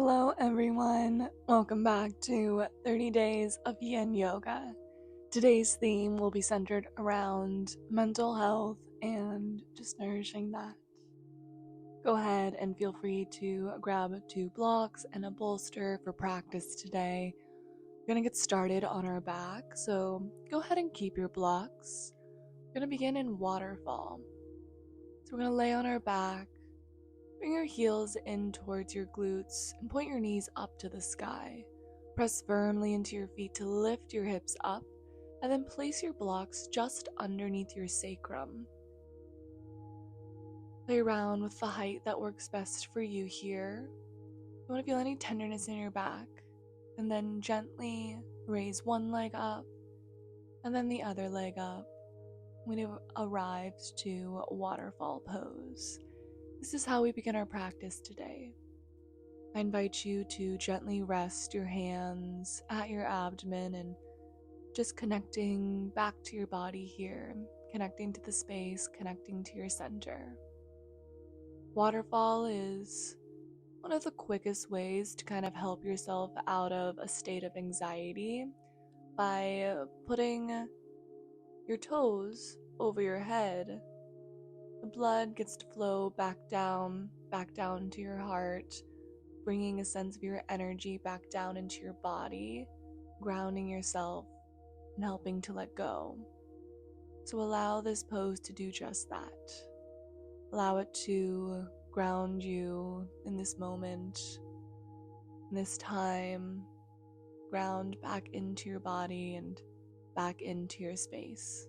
Hello everyone, welcome back to 30 Days of Yin Yoga. Today's theme will be centered around mental health and just nourishing that. Go ahead and feel free to grab 2 blocks and a bolster for practice today. We're going to get started on our back, so go ahead and keep your blocks. We're going to begin in waterfall. So we're going to lay on our back. Bring your heels in towards your glutes and point your knees up to the sky. Press firmly into your feet to lift your hips up, and then place your blocks just underneath your sacrum. Play around with the height that works best for you here. You want to feel any tenderness in your back, and then gently raise one leg up, and then the other leg up when it arrives to waterfall pose. This is how we begin our practice today. I invite you to gently rest your hands at your abdomen and just connecting back to your body here, connecting to the space, connecting to your center. Waterfall is one of the quickest ways to kind of help yourself out of a state of anxiety by putting your toes over your head. The blood gets to flow back down to your heart, bringing a sense of your energy back down into your body, grounding yourself, and helping to let go. So allow this pose to do just that. Allow it to ground you in this moment, in this time. Ground back into your body and back into your space.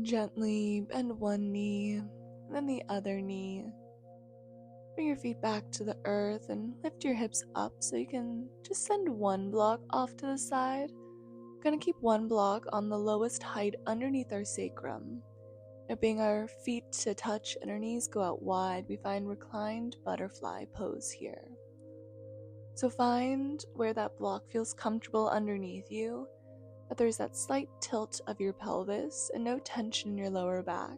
Gently bend one knee, and then the other knee. Bring your feet back to the earth and lift your hips up so you can just send one block off to the side. We're gonna keep one block on the lowest height underneath our sacrum, Bring our feet to touch and our knees go out wide. We find reclined butterfly pose here. So find where that block feels comfortable underneath you, that there's that slight tilt of your pelvis and no tension in your lower back.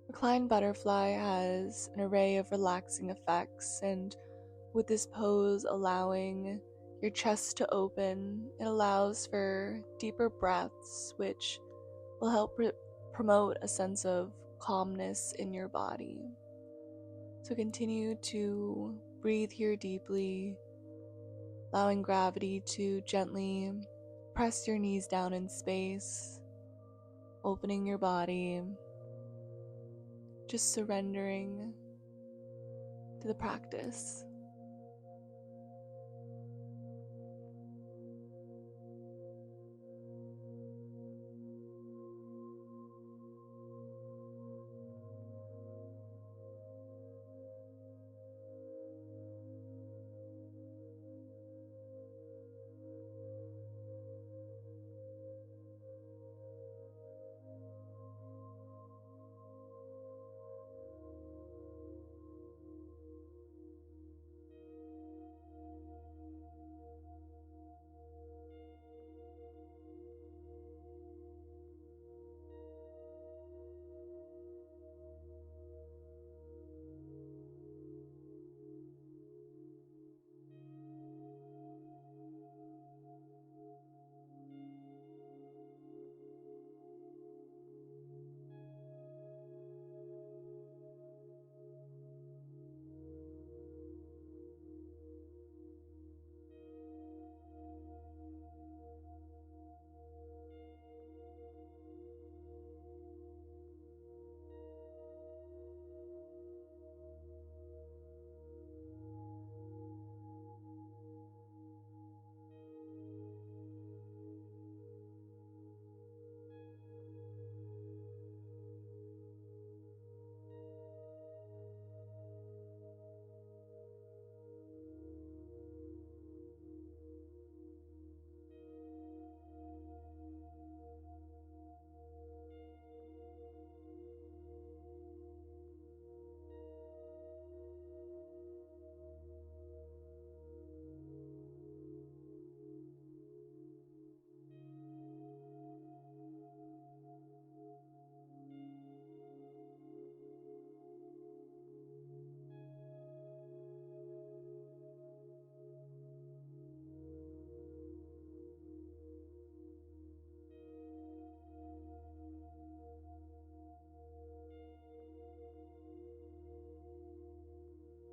Reclined butterfly has an array of relaxing effects, and with this pose allowing your chest to open, it allows for deeper breaths, which will help promote a sense of calmness in your body. So continue to breathe here deeply, allowing gravity to gently press your knees down in space, opening your body, just surrendering to the practice.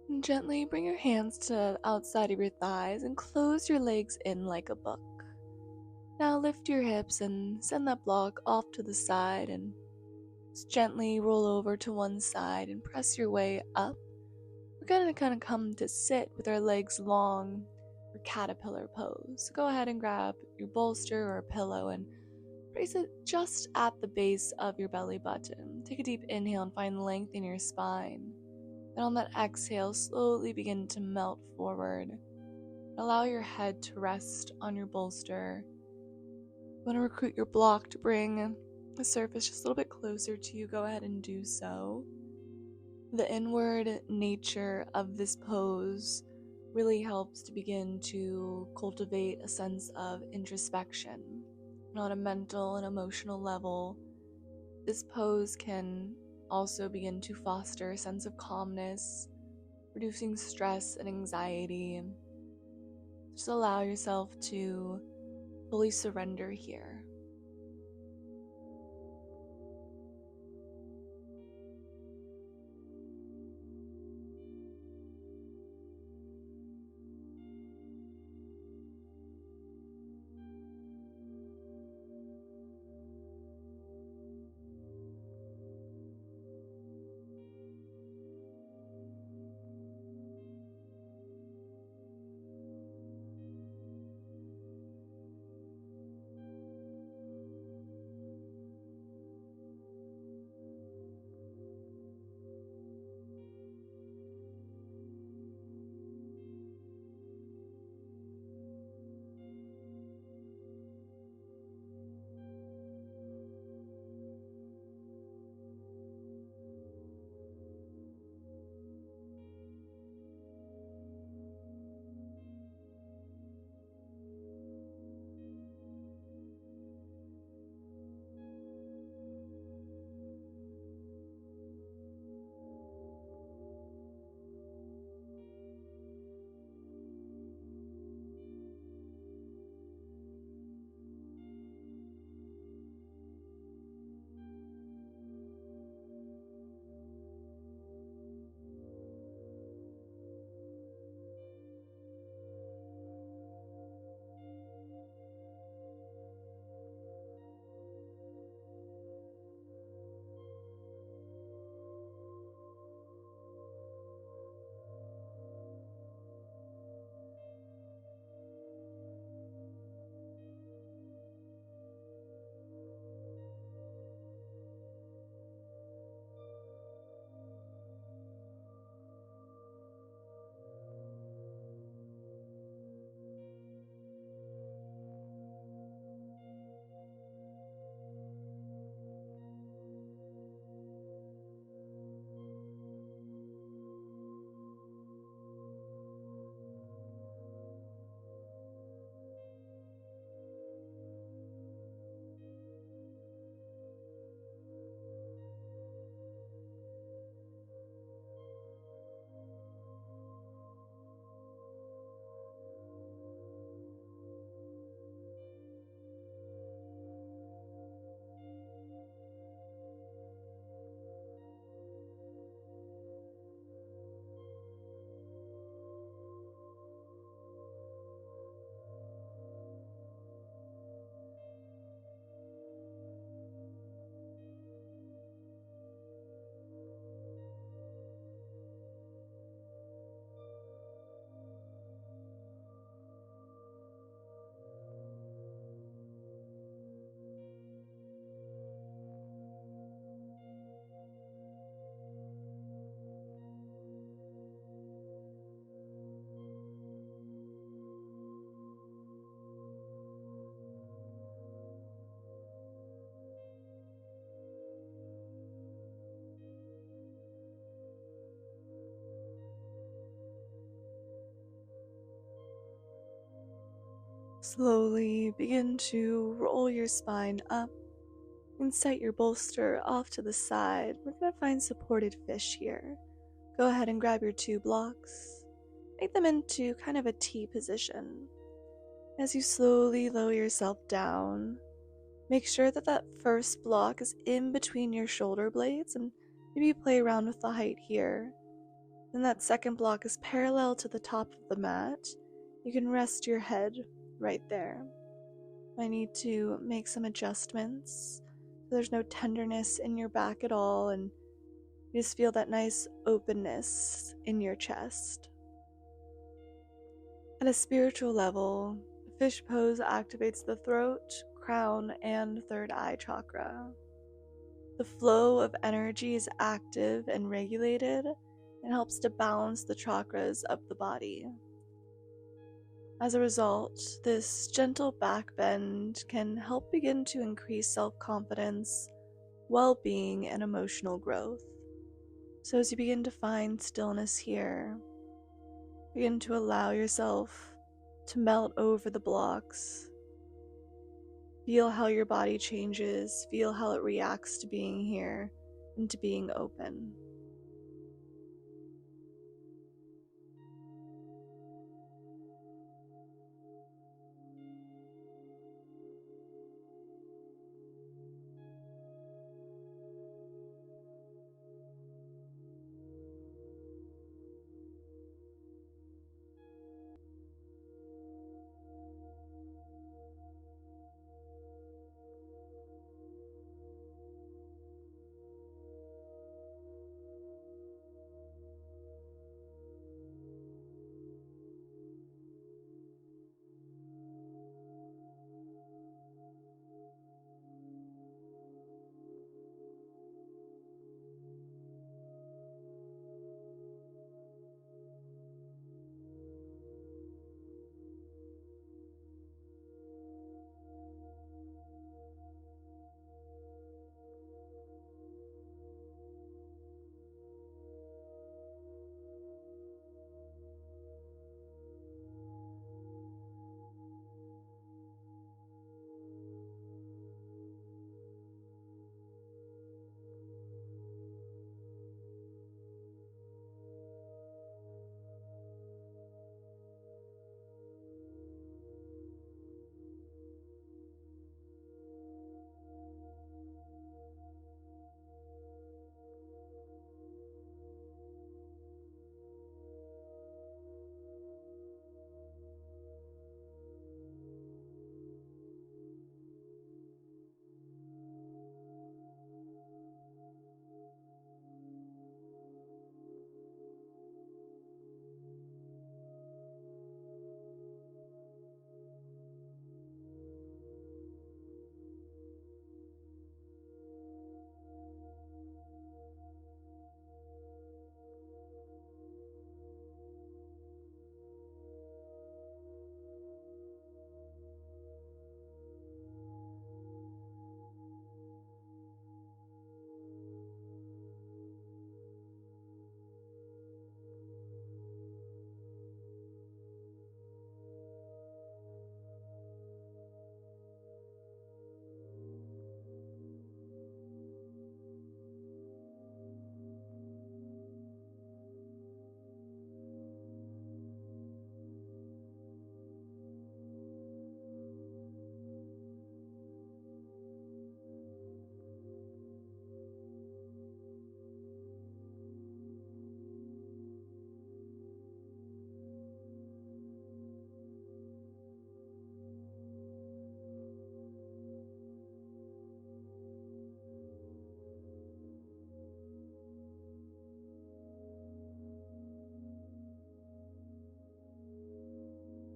And gently bring your hands to the outside of your thighs and close your legs in like a book. Now lift your hips and send that block off to the side and just gently roll over to one side and press your way up. We're going to kind of come to sit with our legs long or caterpillar pose. So go ahead and grab your bolster or a pillow and place it just at the base of your belly button. Take a deep inhale and find length in your spine. Then on that exhale, slowly begin to melt forward. Allow your head to rest on your bolster. You want to recruit your block to bring the surface just a little bit closer to you. Go ahead and do so. The inward nature of this pose really helps to begin to cultivate a sense of introspection. And on a mental and emotional level, this pose can also begin to foster a sense of calmness, reducing stress and anxiety. Just allow yourself to fully surrender here. Slowly begin to roll your spine up and set your bolster off to the side. We're going to find supported fish here. Go ahead and grab your 2 blocks. Make them into kind of a T position. As you slowly lower yourself down, make sure that that first block is in between your shoulder blades and maybe play around with the height here. Then that second block is parallel to the top of the mat. You can rest your head right there. I need to make some adjustments so there's no tenderness in your back at all, and you just feel that nice openness in your chest. At a spiritual level, fish pose activates the throat, crown, and third eye chakra. The flow of energy is active and regulated and helps to balance the chakras of the body. As a result, this gentle back bend can help begin to increase self-confidence, well-being, and emotional growth. So as you begin to find stillness here, begin to allow yourself to melt over the blocks. Feel how your body changes, feel how it reacts to being here and to being open.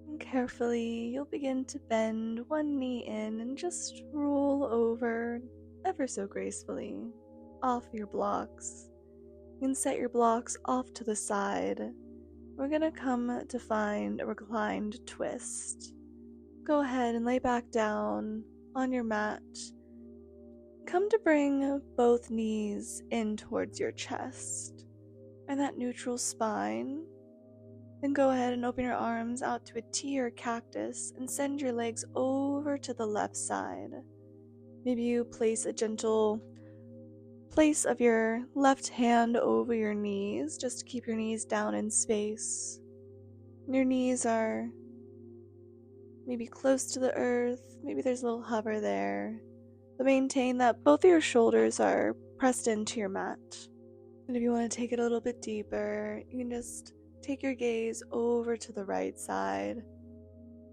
And carefully, you'll begin to bend one knee in and just roll over ever so gracefully off your blocks. You can set your blocks off to the side. We're going to come to find a reclined twist. Go ahead and lay back down on your mat. Come to bring both knees in towards your chest and that neutral spine. Then go ahead and open your arms out to a T or cactus and send your legs over to the left side. Maybe you place a gentle place of your left hand over your knees just to keep your knees down in space. Your knees are maybe close to the earth, maybe there's a little hover there. But maintain that both of your shoulders are pressed into your mat. And if you want to take it a little bit deeper, you can just take your gaze over to the right side.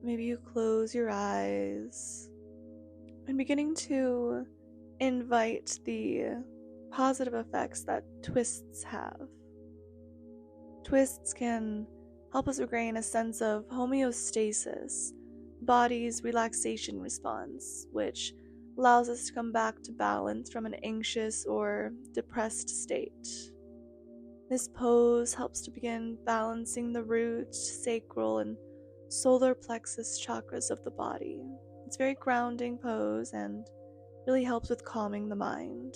Maybe you close your eyes and beginning to invite the positive effects that twists have. Twists can help us regain a sense of homeostasis, body's relaxation response, which allows us to come back to balance from an anxious or depressed state. This pose helps to begin balancing the root, sacral, and solar plexus chakras of the body. It's a very grounding pose and really helps with calming the mind.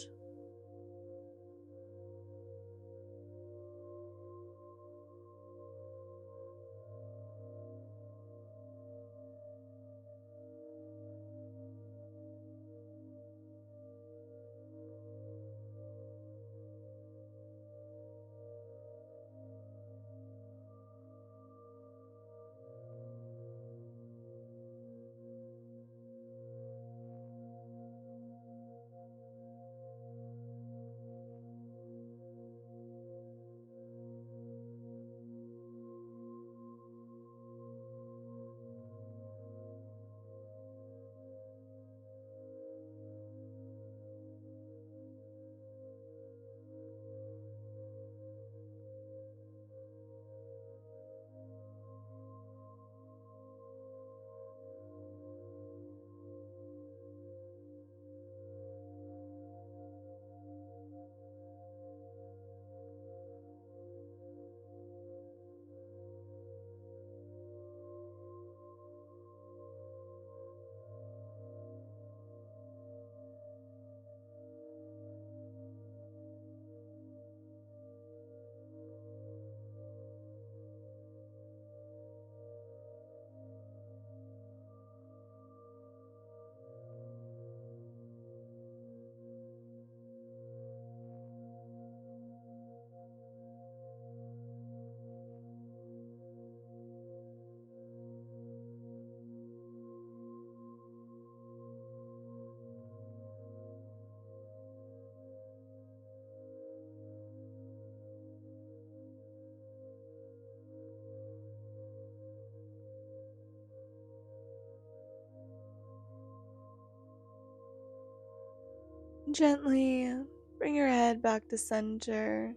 Gently bring your head back to center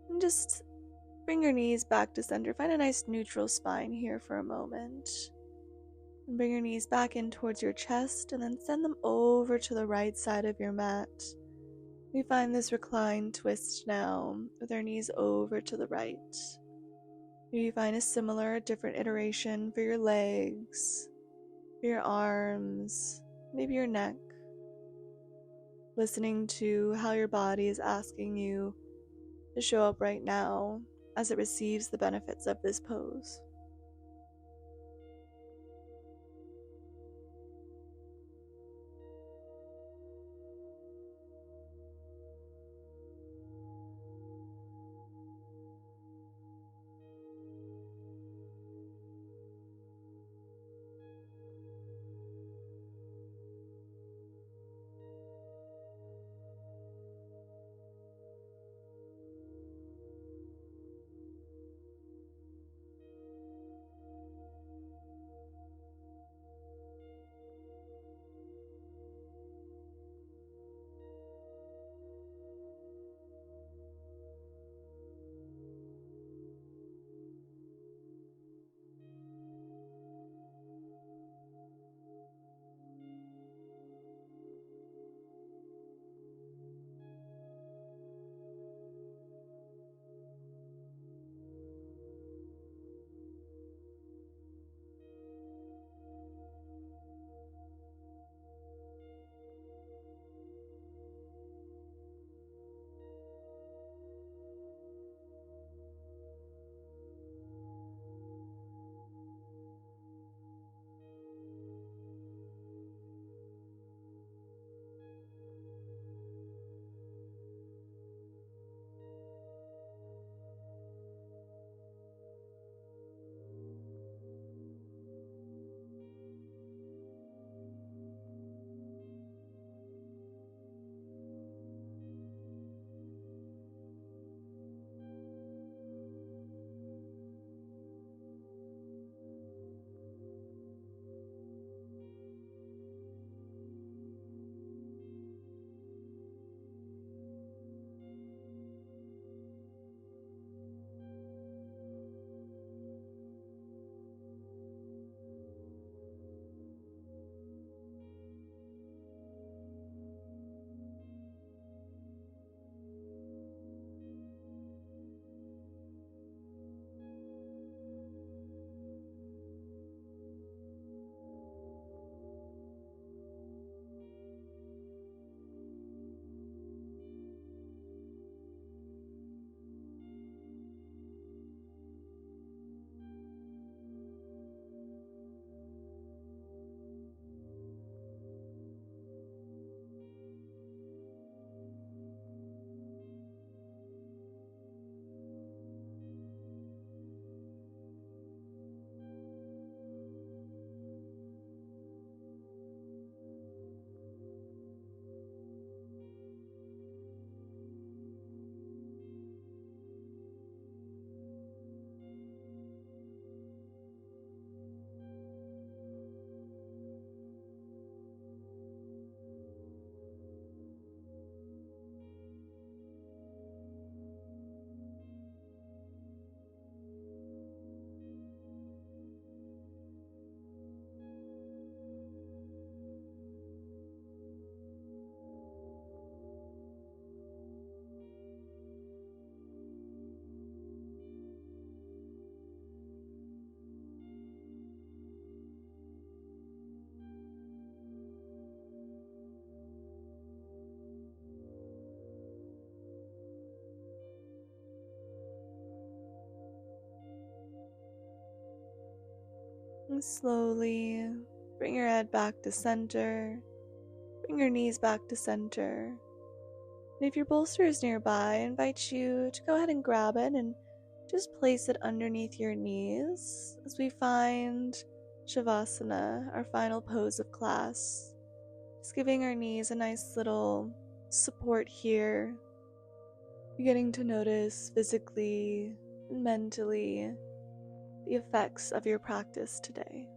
and just bring your knees back to center. Find a nice neutral spine here for a moment. And bring your knees back in towards your chest and then send them over to the right side of your mat. We find this reclined twist now with our knees over to the right. Maybe you find a similar, different iteration for your legs, for your arms, maybe your neck. Listening to how your body is asking you to show up right now as it receives the benefits of this pose. And slowly bring your head back to center, bring your knees back to center. And if your bolster is nearby, I invite you to go ahead and grab it and just place it underneath your knees as we find Shavasana, our final pose of class. Just giving our knees a nice little support here. Beginning to notice physically and mentally the effects of your practice today.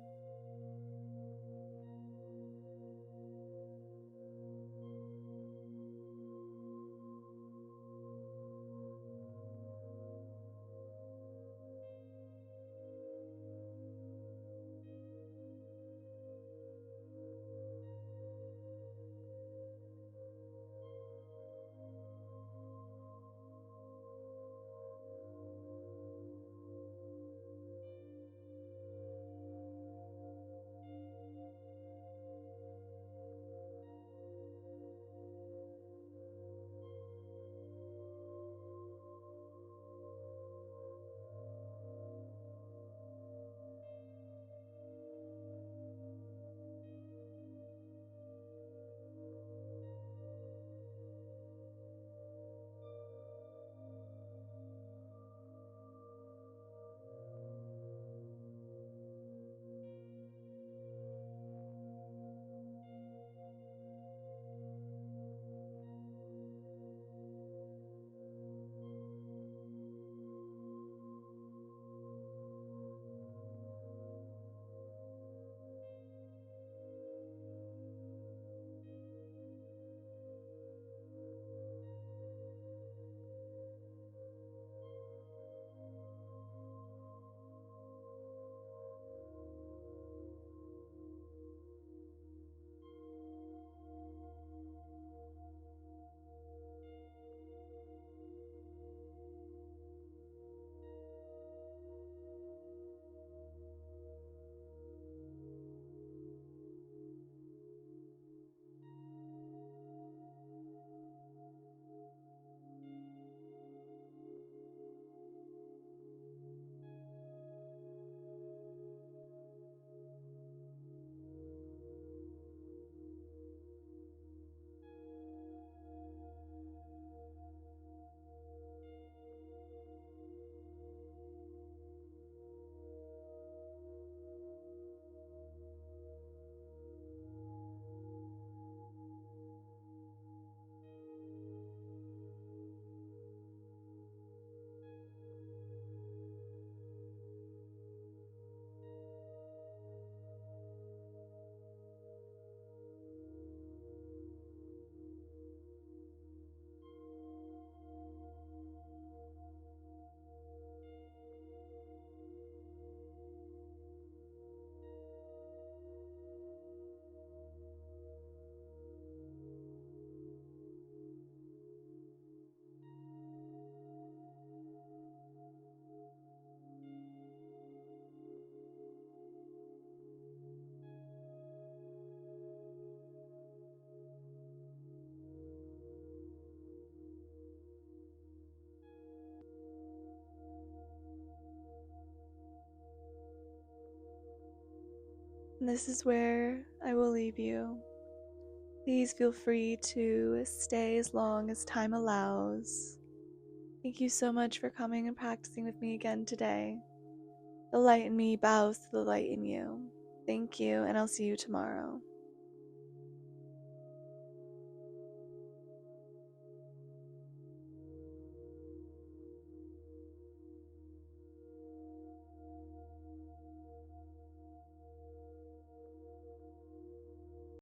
And this is where I will leave you. Please feel free to stay as long as time allows. Thank you so much for coming and practicing with me again today. The light in me bows to the light in you. Thank you, and I'll see you tomorrow.